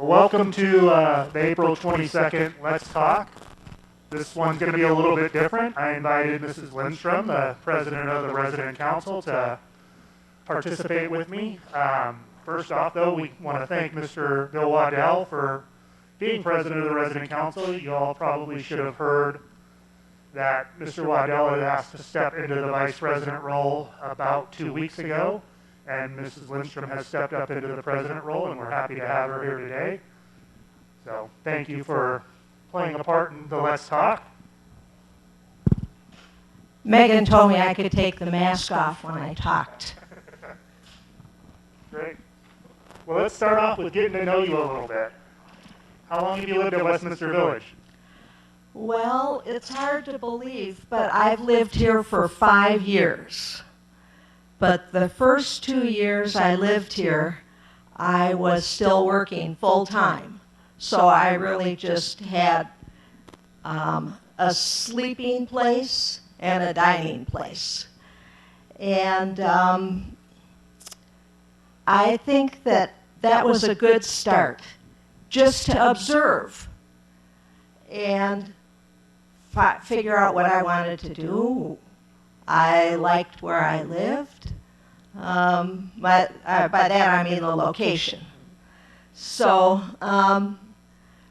Well, welcome to the April 22nd Let's Talk. This one's going to be a little bit different. I invited Mrs. Lindstrom, the president of the Resident Council, to participate with me. First off, though, we want to thank Mr. Bill Waddell for being president of the Resident Council. You all probably should have heard that Mr. Waddell had asked to step into the vice president role about 2 weeks ago. And Mrs. Lindstrom has stepped up into the president role, and we're happy to have her here today. So thank you for playing a part in the Let's Talk. Megan told me I could take the mask off when I talked. Great. Well, let's start off with getting to know you a little bit. How long have you lived at Westminster Village? Well, it's hard to believe, but I've lived here for 5 years. But the first 2 years I lived here, I was still working full-time. So I really just had a sleeping place and a dining place. And I think that was a good start, just to observe and figure out what I wanted to do. I liked where I lived, but by that I mean the location. So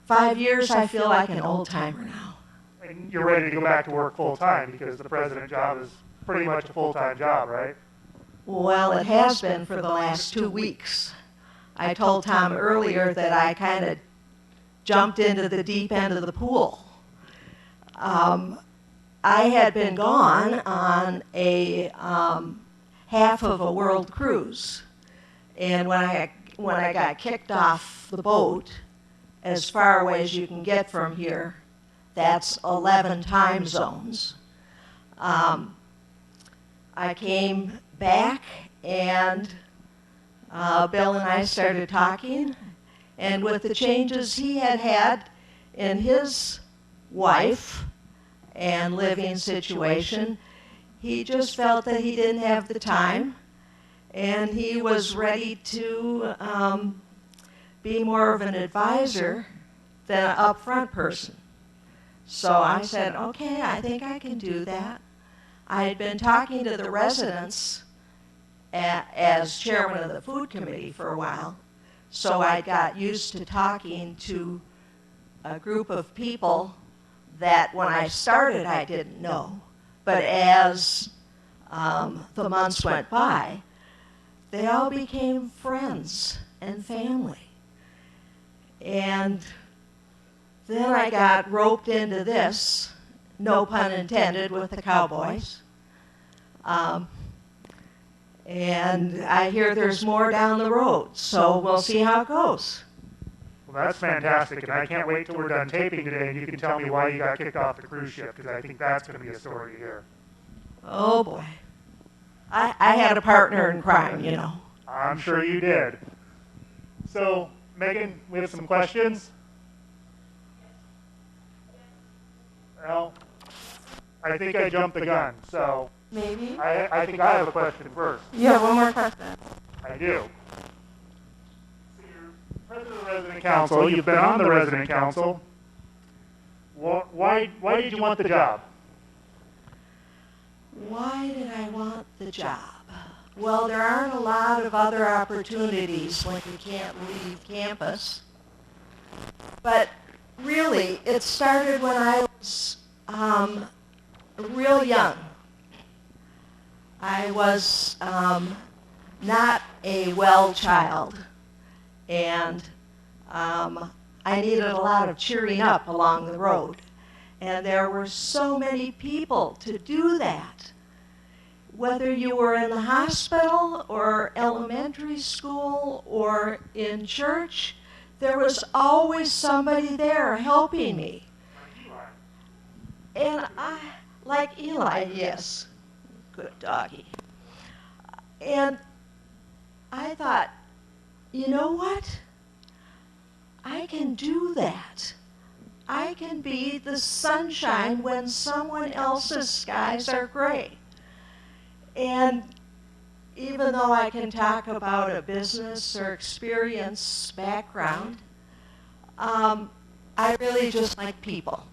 5 years, I feel like an old-timer now. And you're ready to go back to work full-time because the president job is pretty much a full-time job, right? Well, it has been for the last 2 weeks. I told Tom earlier that I kind of jumped into the deep end of the pool. I had been gone on a half of a world cruise, and when I got kicked off the boat, as far away as you can get from here, that's 11 time zones. I came back, and Bill and I started talking, and with the changes he had had in his wife and living situation, he just felt that he didn't have the time, and he was ready to be more of an advisor than an upfront person. So I said, okay, I think I can do that. I had been talking to the residents as chairman of the food committee for a while, so I got used to talking to a group of people that when I started I didn't know, but as the months went by, they all became friends and family. And then I got roped into this, no pun intended, with the Cowboys. And I hear there's more down the road, so we'll see how it goes. Well, that's fantastic, and I can't wait till we're done taping today and you can tell me why you got kicked off the cruise ship, because I think that's going to be a story to hear. Oh, boy. I had a partner in crime, you know. I'm sure you did. So, Megan, we have some questions? Well, I think I jumped the gun, so Maybe. I think I have a question first. You have one more question. I do. So you're president of the Resident Council. You've been on the Resident Council. Why did you want the job? Why did I want the job? Well, there aren't a lot of other opportunities when you can't leave campus. But really, it started when I was real young. I was not a well child, and I needed a lot of cheering up along the road. And there were so many people to do that. Whether you were in the hospital or elementary school or in church, there was always somebody there helping me. And like Eli, yes, good doggy. And I thought, you know what? I can do that. I can be the sunshine when someone else's skies are gray. And even though I can talk about a business or experience background, I really just like people.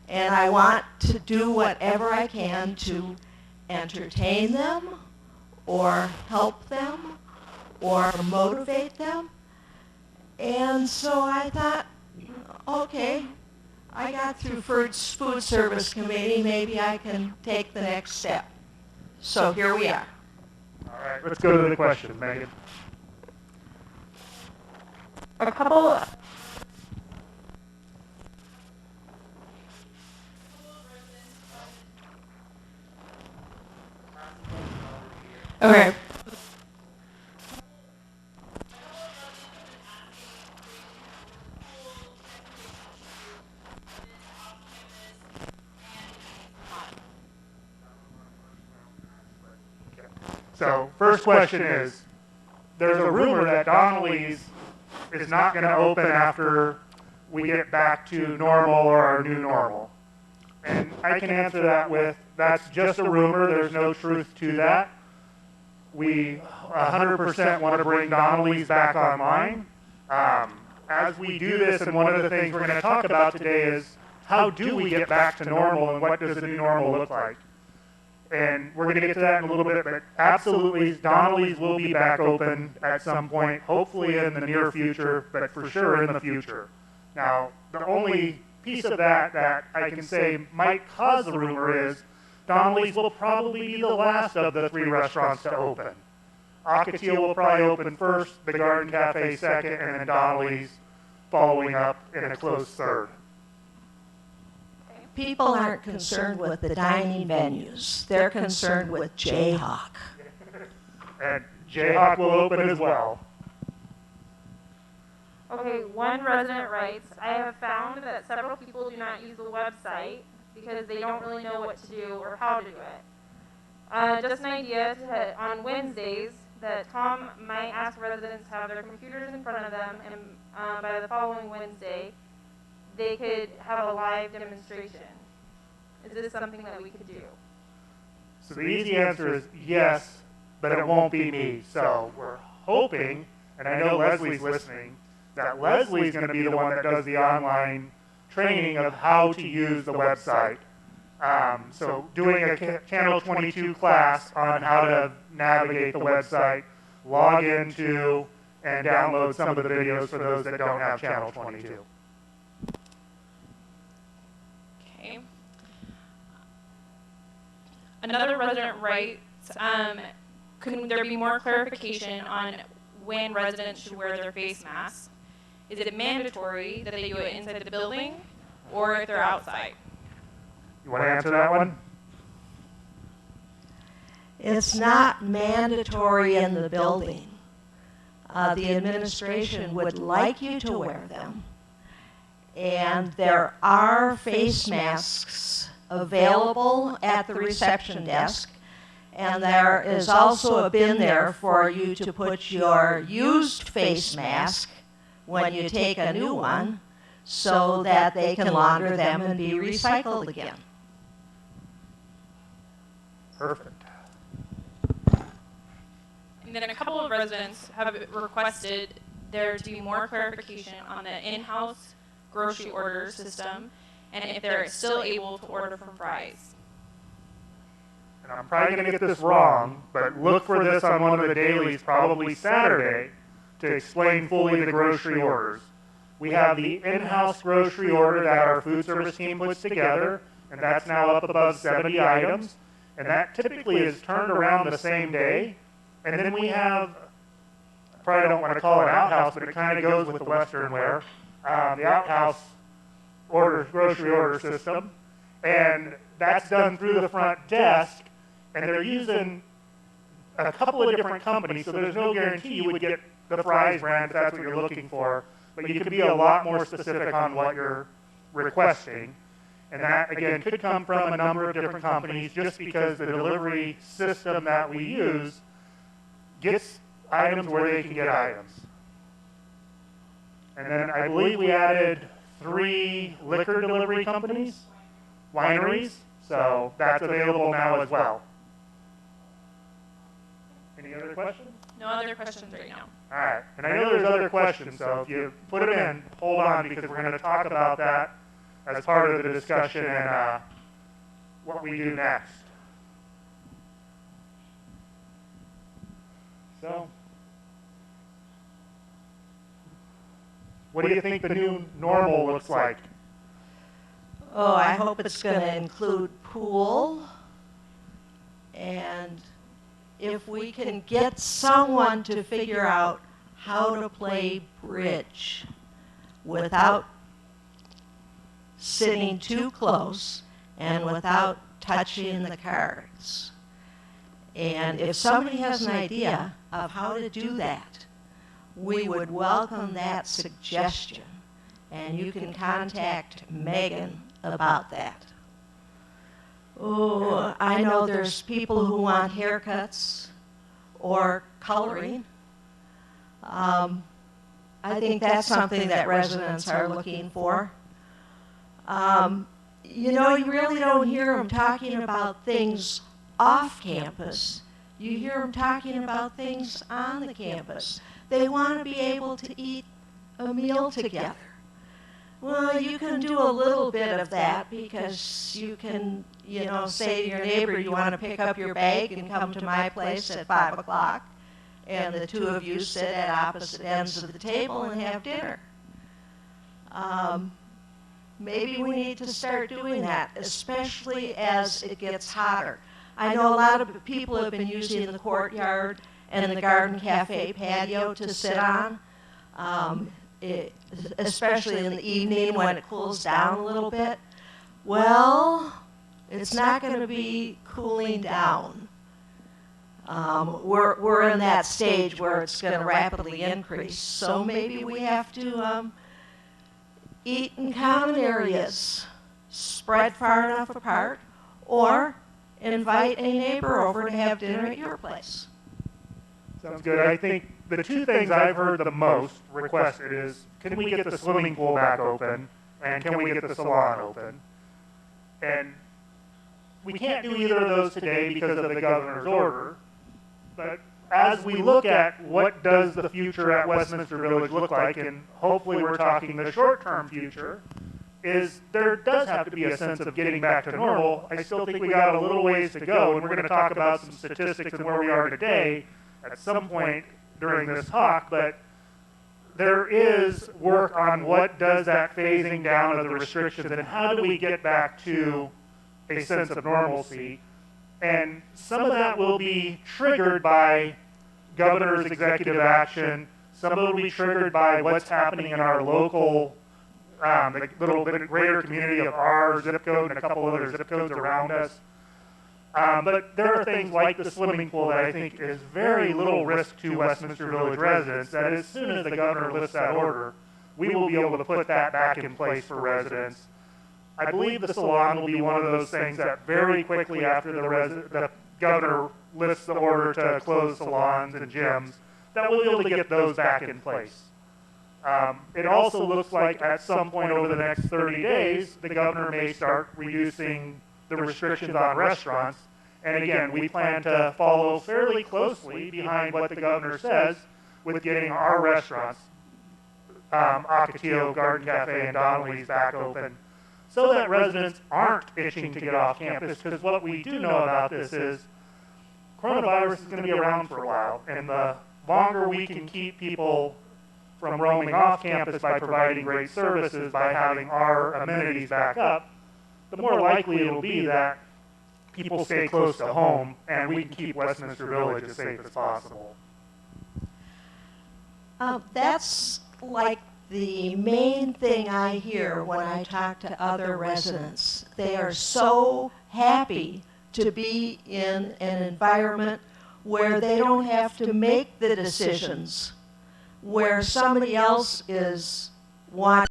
And I want to do whatever I can to entertain them or help them or motivate them. And so I thought, okay, I got through food service committee, maybe I can take the next step. So here we are. All right, let's go to the questions, Megan. A couple. Okay. So first question is, there's a rumor that Donnelly's is not going to open after we get back to normal or our new normal. And I can answer that with, that's just a rumor, there's no truth to that. We 100% want to bring Donnelly's back online. As we do this, and one of the things we're going to talk about today is, how do we get back to normal and what does the new normal look like? And we're going to get to that in a little bit, but absolutely, Donnelly's will be back open at some point, hopefully in the near future, but for sure in the future. Now, the only piece of that that I can say might cause the rumor is Donnelly's will probably be the last of the 3 restaurants to open. Ocotillo will probably open first, the Garden Cafe second, and then Donnelly's following up in a close third. People aren't concerned with the dining venues. They're concerned with Jayhawk. And Jayhawk will open as well. Okay, one resident writes, I have found that several people do not use the website because they don't really know what to do or how to do it. Just an idea on Wednesdays that Tom might ask residents to have their computers in front of them, and by the following Wednesday, they could have a live demonstration. Is this something that we could do? So the easy answer is yes, but it won't be me. So we're hoping, and I know Leslie's listening, that Leslie's going to be the one that does the online training of how to use the website. So doing a Channel 22 class on how to navigate the website, log into, and download some of the videos for those that don't have Channel 22. Okay. Another resident writes, can there be more clarification on when residents should wear their face masks? Is it mandatory that they do it inside the building or if they're outside? You want to answer that one? It's not mandatory in the building. The administration would like you to wear them. And there are face masks available at the reception desk. And there is also a bin there for you to put your used face mask when you take a new one so that they can launder them and be recycled again. Perfect. And then a couple of residents have requested there to be more clarification on the in-house grocery order system and if they're still able to order from Fry's. And I'm probably going to get this wrong, but look for this on one of the dailies, probably Saturday, to explain fully the grocery orders. We have the in-house grocery order that our food service team puts together, and that's now up above 70 items. And that typically is turned around the same day. And then we have, I probably don't want to call it outhouse, but it kind of goes with the Western wear, the outhouse grocery order system. And that's done through the front desk, and they're using a couple of different companies, so there's no guarantee you would get the Fry's brand if that's what you're looking for, but you could be a lot more specific on what you're requesting. And that, again, could come from a number of different companies just because the delivery system that we use gets items where they can get items. And then I believe we added 3 liquor delivery companies, wineries, so that's available now as well. Any other questions? No other questions right now. All right, and I know there's other questions, so if you put them in, hold on, because we're going to talk about that as part of the discussion and what we do next. So, what do you think the new normal looks like? Oh, I hope it's going to include pool. And if we can get someone to figure out how to play bridge without sitting too close and without touching the cards. And if somebody has an idea of how to do that, we would welcome that suggestion. And you can contact Megan about that. Oh, I know there's people who want haircuts or coloring. I think that's something that residents are looking for. You know, you really don't hear them talking about things off campus. You hear them talking about things on the campus. They want to be able to eat a meal together. Well, you can do a little bit of that because you can, you know, say to your neighbor, you want to pick up your bag and come to my place at 5 o'clock, and the two of you sit at opposite ends of the table and have dinner. Maybe we need to start doing that, especially as it gets hotter. I know a lot of people have been using the courtyard and the garden cafe patio to sit on. Especially in the evening when it cools down a little bit. Well, it's not going to be cooling down. We're in that stage where it's going to rapidly increase. So maybe we have to eat in common areas, spread far enough apart, or invite a neighbor over to have dinner at your place. Sounds good. I think the two things I've heard the most requested is, can we get the swimming pool back open, and can we get the salon open? And we can't do either of those today because of the governor's order, but as we look at what does the future at Westminster Village look like, and hopefully we're talking the short-term future, is there does have to be a sense of getting back to normal. I still think we got a little ways to go, and we're going to talk about some statistics and where we are today at some point during this talk, but there is work on what does that phasing down of the restrictions and how do we get back to a sense of normalcy. And some of that will be triggered by governor's executive action. Some of it will be triggered by what's happening in our local, the little bit greater community of our zip code and a couple other zip codes around us. But there are things like the swimming pool that I think is very little risk to Westminster Village residents, that as soon as the governor lifts that order, we will be able to put that back in place for residents. I believe the salon will be one of those things that very quickly after the governor lifts the order to close salons and gyms, that we'll be able to get those back in place. It also looks like at some point over the next 30 days, the governor may start reducing the restrictions on restaurants. And again, we plan to follow fairly closely behind what the governor says with getting our restaurants, Ocotillo, Garden Cafe, and Donnelly's back open, so that residents aren't itching to get off campus, because what we do know about this is coronavirus is going to be around for a while, and the longer we can keep people from roaming off campus by providing great services, by having our amenities back up, the more likely it will be that people stay close to home and we can keep Westminster Village as safe as possible. That's like the main thing I hear when I talk to other residents. They are so happy to be in an environment where they don't have to make the decisions, where somebody else is wanting